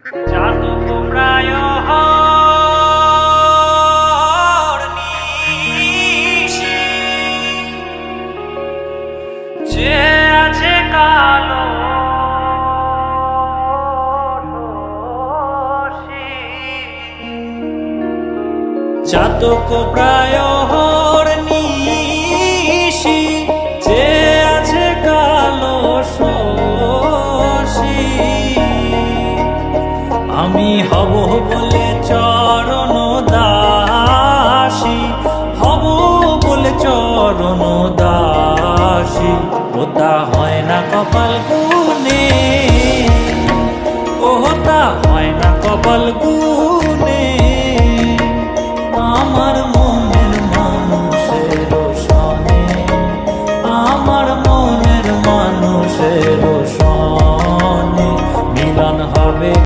চাতক প্রায় নিশি, যে আছে কালো চাতক প্রায় নিশি, যে আছে কালো শশী। আমি হব বলে চরণ দাসী, হব বলে চরণ দাসী। ওটা হয় না কপাল গুনে, ওটা হয় না কপাল গুনে।